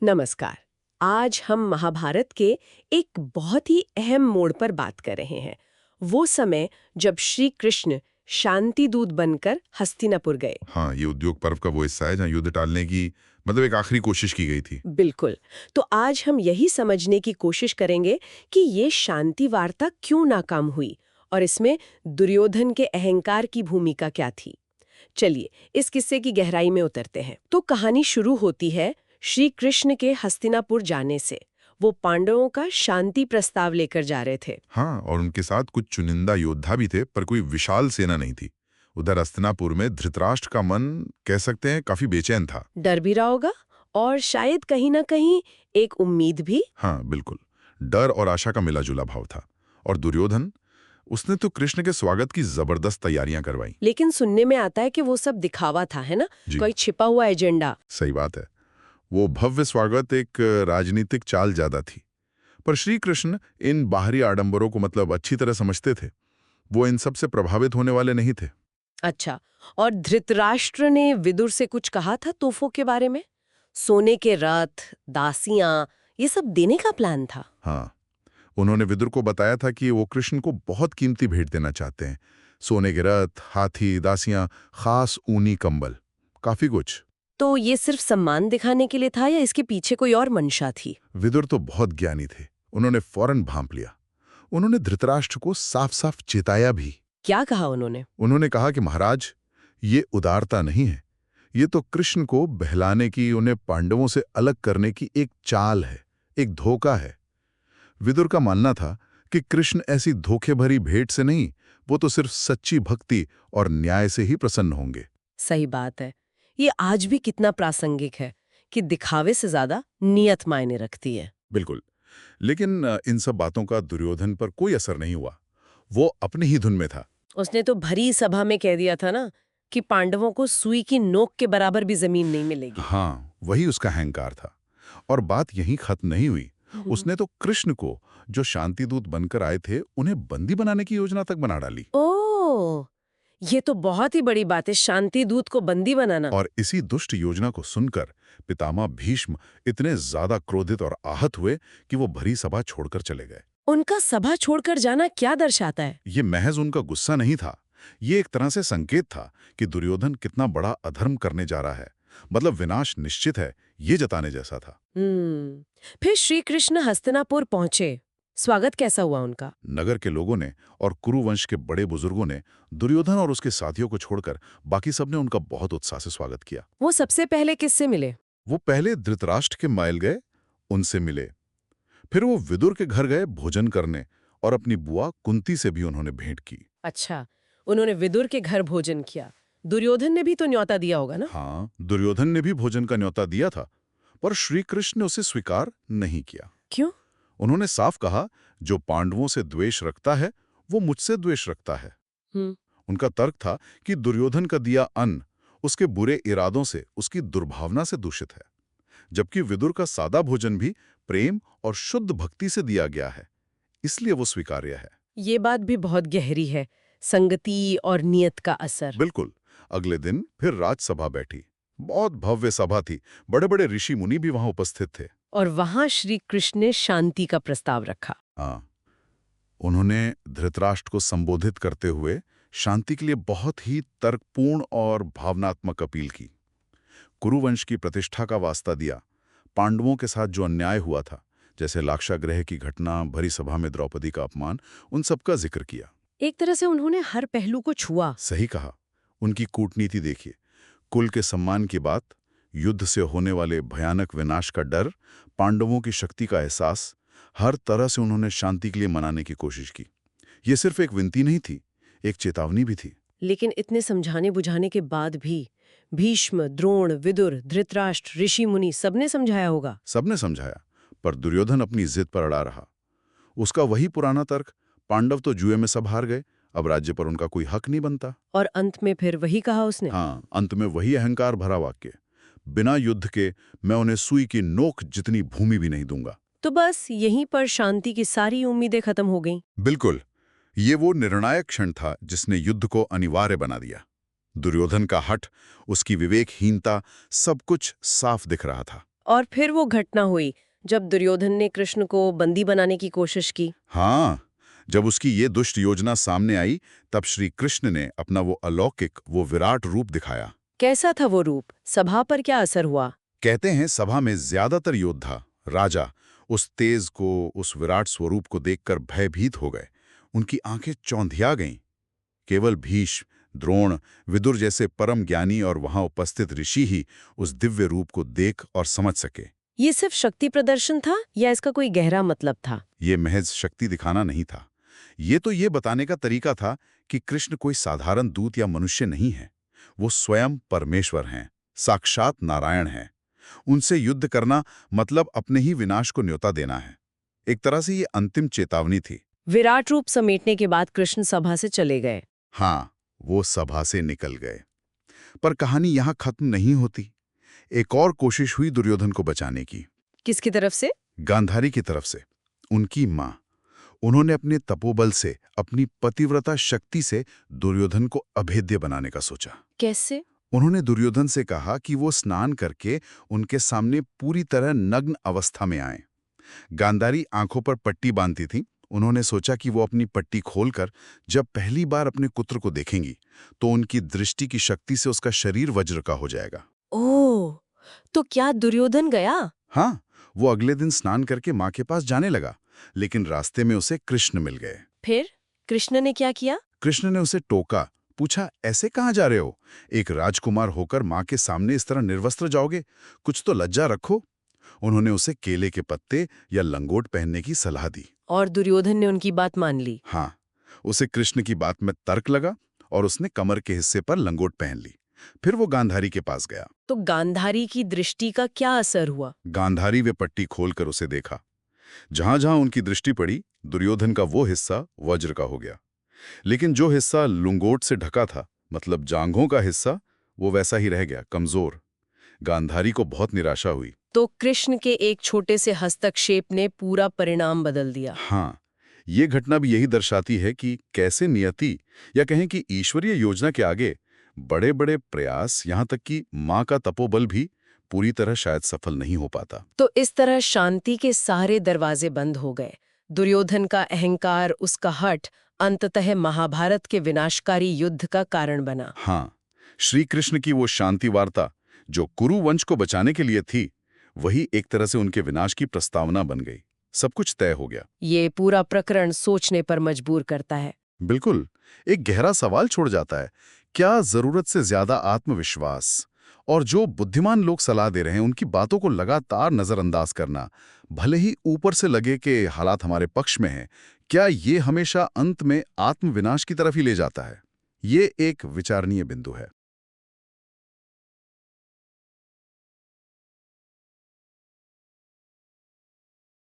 नमस्कार। आज हम महाभारत के एक बहुत ही अहम मोड़ पर बात कर रहे हैं। वो समय जब श्री कृष्ण शांति दूत बनकर हस्तिनापुर गए। हाँ, ये उद्योग पर्व का वो हिस्सा है जहाँ युद्ध टालने की मतलब एक आखिरी कोशिश की गई थी। बिल्कुल। तो आज हम यही समझने की कोशिश करेंगे कि ये शांति वार्ता क्यों नाकाम हुई और इसमें दुर्योधन के अहंकार की भूमिका क्या थी। चलिए इस किस्से की गहराई में उतरते हैं। तो कहानी शुरू होती है श्री कृष्ण के हस्तिनापुर जाने से। वो पांडवों का शांति प्रस्ताव लेकर जा रहे थे। हाँ, और उनके साथ कुछ चुनिंदा योद्धा भी थे, पर कोई विशाल सेना नहीं थी। उधर हस्तिनापुर में धृतराष्ट्र का मन कह सकते हैं काफी बेचैन था। डर भी रहा होगा और शायद कहीं ना कहीं एक उम्मीद भी। हाँ, बिल्कुल। डर और आशा का मिला जुला भाव था। और दुर्योधन, उसने तो कृष्ण के स्वागत की जबरदस्त तैयारियां करवाई। लेकिन सुनने में आता है कि वो सब दिखावा था, है ना? जी, कोई छिपा हुआ एजेंडा। सही बात है। वो भव्य स्वागत एक राजनीतिक चाल ज्यादा थी। पर श्री कृष्ण इन बाहरी आडंबरों को मतलब अच्छी तरह समझते थे। वो इन सब से प्रभावित होने वाले नहीं थे। अच्छा, और धृतराष्ट्र ने विदुर से कुछ कहा था तोहफों के बारे में? सोने के रथ, दासियां, ये सब देने का प्लान था। हाँ, उन्होंने विदुर को बताया था कि वो कृष्ण को बहुत कीमती भेंट देना चाहते हैं। सोने के रथ, हाथी, दासियां, खास ऊनी कंबल, काफी कुछ। तो ये सिर्फ सम्मान दिखाने के लिए था या इसके पीछे कोई और मंशा थी? विदुर तो बहुत ज्ञानी थे। उन्होंने फौरन भांप लिया। उन्होंने धृतराष्ट्र को साफ साफ चेताया भी। क्या कहा उन्होंने? उन्होंने कहा कि महाराज, ये उदारता नहीं है। ये तो कृष्ण को बहलाने की, उन्हें पांडवों से अलग करने की एक चाल है, एक धोखा है। विदुर का मानना था कि कृष्ण ऐसी धोखे भरी भेंट से नहीं, वो तो सिर्फ सच्ची भक्ति और न्याय से ही प्रसन्न होंगे। सही बात है। ये आज भी कितना प्रासंगिक है कि दिखावे से ज्यादा नियत मायने रखती है। बिल्कुल। लेकिन इन सब बातों का दुर्योधन पर कोई असर नहीं हुआ। वो अपनी ही धुन में था। उसने तो भरी सभा में कह दिया था ना कि पांडवों को सुई की नोक के बराबर भी जमीन नहीं मिलेगी। हाँ, वही उसका अहंकार था। और बात यहीं खत्म नहीं हुई। उसने तो कृष्ण को, जो शांतिदूत बनकर आए थे, उन्हें बंदी बनाने की योजना तक बना डाली। ओह, ये तो बहुत ही बड़ी बात है, शांति दूत को बंदी बनाना। और इसी दुष्ट योजना को सुनकर पितामह भीष्म इतने ज्यादा क्रोधित और आहत हुए कि वो भरी सभा छोड़कर चले गए। उनका सभा छोड़कर जाना क्या दर्शाता है? ये महज उनका गुस्सा नहीं था। ये एक तरह से संकेत था कि दुर्योधन कितना बड़ा अधर्म करने जा रहा है। मतलब विनाश निश्चित है, ये जताने जैसा था। फिर श्री कृष्ण हस्तिनापुर पहुंचे। स्वागत कैसा हुआ उनका? नगर के लोगों ने और कुरुवंश के बड़े बुजुर्गों ने दुर्योधन और उसके साथियों को छोड़कर बाकी सबने उनका बहुत उत्साह से स्वागत किया। वो सबसे पहले किससे मिले? वो पहले धृतराष्ट्र के महल गए, उनसे मिले। फिर वो विदुर के घर गए भोजन करने, और अपनी बुआ कुंती से भी उन्होंने भेंट की। अच्छा, उन्होंने विदुर के घर भोजन किया। दुर्योधन ने भी तो न्योता दिया होगा ना? हाँ, दुर्योधन ने भी भोजन का न्योता दिया था, पर श्री कृष्ण ने उसे स्वीकार नहीं किया। क्यों? उन्होंने साफ कहा, जो पांडवों से द्वेष रखता है, वो मुझसे द्वेष रखता है। हम्म। उनका तर्क था कि दुर्योधन का दिया अन्न उसके बुरे इरादों से, उसकी दुर्भावना से दूषित है, जबकि विदुर का सादा भोजन भी प्रेम और शुद्ध भक्ति से दिया गया है, इसलिए वो स्वीकार्य है। ये बात भी बहुत गहरी है, संगति और नियत का असर। बिल्कुल। अगले दिन फिर राजसभा बैठी। बहुत भव्य सभा थी। बड़े बड़े ऋषि मुनि भी वहां उपस्थित थे। और वहां श्री कृष्ण ने शांति का प्रस्ताव रखा। हाँ, उन्होंने धृतराष्ट्र को संबोधित करते हुए शांति के लिए बहुत ही तर्कपूर्ण और भावनात्मक अपील की। कुरुवंश की प्रतिष्ठा का वास्ता दिया। पांडवों के साथ जो अन्याय हुआ था, जैसे लाक्षागृह की घटना, भरी सभा में द्रौपदी का अपमान, उन सबका जिक्र किया। एक तरह से उन्होंने हर पहलू को छुआ। सही कहा। उनकी कूटनीति देखिए। कुल के सम्मान की बात, युद्ध से होने वाले भयानक विनाश का डर, पांडवों की शक्ति का एहसास, हर तरह से उन्होंने शांति के लिए मनाने की कोशिश की। ये सिर्फ एक विनती नहीं थी, एक चेतावनी भी थी। लेकिन इतने समझाने बुझाने के बाद भी भीष्म, द्रोण, विदुर, धृतराष्ट्र, ऋषि मुनि सबने समझाया होगा। सबने समझाया, पर दुर्योधन अपनी जिद पर अड़ा रहा। उसका वही पुराना तर्क, पांडव तो जुए में सब हार गए, अब राज्य पर उनका कोई हक नहीं बनता। और अंत में फिर वही कहा उसने। हाँ, अंत में वही अहंकार भरा वाक्य, बिना युद्ध के मैं उन्हें सुई की नोक जितनी भूमि भी नहीं दूंगा। तो बस यहीं पर शांति की सारी उम्मीदें खत्म हो गईं। बिल्कुल। ये वो निर्णायक क्षण था जिसने युद्ध को अनिवार्य बना दिया। दुर्योधन का हठ, उसकी विवेकहीनता, सब कुछ साफ दिख रहा था। और फिर वो घटना हुई जब दुर्योधन ने कृष्ण को बंदी बनाने की कोशिश की। हाँ, जब उसकी ये दुष्ट योजना सामने आई, तब श्री कृष्ण ने अपना वो अलौकिक, वो विराट रूप दिखाया। कैसा था वो रूप? सभा पर क्या असर हुआ? कहते हैं सभा में ज्यादातर योद्धा, राजा, उस तेज को, उस विराट स्वरूप को देखकर भयभीत हो गए। उनकी आंखें चौंधिया गईं। केवल भीष्म, द्रोण, विदुर जैसे परम ज्ञानी और वहां उपस्थित ऋषि ही उस दिव्य रूप को देख और समझ सके। ये सिर्फ शक्ति प्रदर्शन था या इसका कोई गहरा मतलब था? ये महज शक्ति दिखाना नहीं था। ये बताने का तरीका था कि कृष्ण कोई साधारण दूत या मनुष्य नहीं है। वो स्वयं परमेश्वर हैं, साक्षात नारायण हैं। उनसे युद्ध करना मतलब अपने ही विनाश को न्योता देना है। एक तरह से ये अंतिम चेतावनी थी। विराट रूप समेटने के बाद कृष्ण सभा से चले गए। हाँ, वो सभा से निकल गए। पर कहानी यहाँ खत्म नहीं होती। एक और कोशिश हुई दुर्योधन को बचाने की। किसकी तरफ से? गांधारी की तरफ से। उनकी माँ। उन्होंने अपने तपोबल से, अपनी पतिव्रता शक्ति से दुर्योधन को अभेद्य बनाने का सोचा। कैसे? उन्होंने दुर्योधन से कहा कि वो स्नान करके उनके सामने पूरी तरह नग्न अवस्था में आए। गांधारी आंखों पर पट्टी बांधती थी। उन्होंने सोचा कि वो अपनी पट्टी खोलकर जब पहली बार अपने पुत्र को देखेंगी तो उनकी दृष्टि की शक्ति से उसका शरीर वज्र का हो जाएगा। ओह, तो क्या दुर्योधन गया? हाँ, वो अगले दिन स्नान करके माँ के पास जाने लगा, लेकिन रास्ते में उसे कृष्ण मिल गए। फिर कृष्ण ने क्या किया? कृष्ण ने उसे टोका, पूछा, ऐसे कहाँ जा रहे हो? एक राजकुमार होकर माँ के सामने इस तरह निर्वस्त्र जाओगे? कुछ तो लज्जा रखो। उन्होंने उसे केले के पत्ते या लंगोट पहनने की सलाह दी। और दुर्योधन ने उनकी बात मान ली। हाँ, उसे कृष्ण की बात में तर्क लगा और उसने कमर के हिस्से पर लंगोट पहन ली। फिर वो गांधारी के पास गया। तो गांधारी की दृष्टि का क्या असर हुआ? गांधारी वे पट्टी खोलकर उसे देखा। जहां जहां उनकी दृष्टि पड़ी, दुर्योधन का वो हिस्सा वज्र का हो गया। लेकिन जो हिस्सा लुंगोट से ढका था, मतलब जांघों का हिस्सा, वो वैसा ही रह गया, कमजोर। गांधारी को बहुत निराशा हुई। तो कृष्ण के एक छोटे से हस्तक्षेप ने पूरा परिणाम बदल दिया। हाँ, ये घटना भी यही दर्शाती है कि कैसे नियति या कहें कि ईश्वरीय योजना के आगे बड़े बड़े प्रयास, यहाँ तक कि माँ का तपोबल भी पूरी तरह शायद सफल नहीं हो पाता। तो इस तरह शांति के सारे दरवाजे बंद हो गए। दुर्योधन का अहंकार, उसका हठ अंततः महाभारत के विनाशकारी युद्ध का कारण बना। हाँ, श्री कृष्ण की वो शांति वार्ता जो कुरु वंश को बचाने के लिए थी, वही एक तरह से उनके विनाश की प्रस्तावना बन गई। सब कुछ तय हो गया। ये पूरा प्रकरण सोचने पर मजबूर करता है। बिल्कुल, एक गहरा सवाल छोड़ जाता है। क्या जरूरत से ज्यादा आत्मविश्वास और जो बुद्धिमान लोग सलाह दे रहे हैं उनकी बातों को लगातार नजरअंदाज करना, भले ही ऊपर से लगे कि हालात हमारे पक्ष में हैं, क्या ये हमेशा अंत में आत्मविनाश की तरफ ही ले जाता है? ये एक विचारणीय बिंदु है।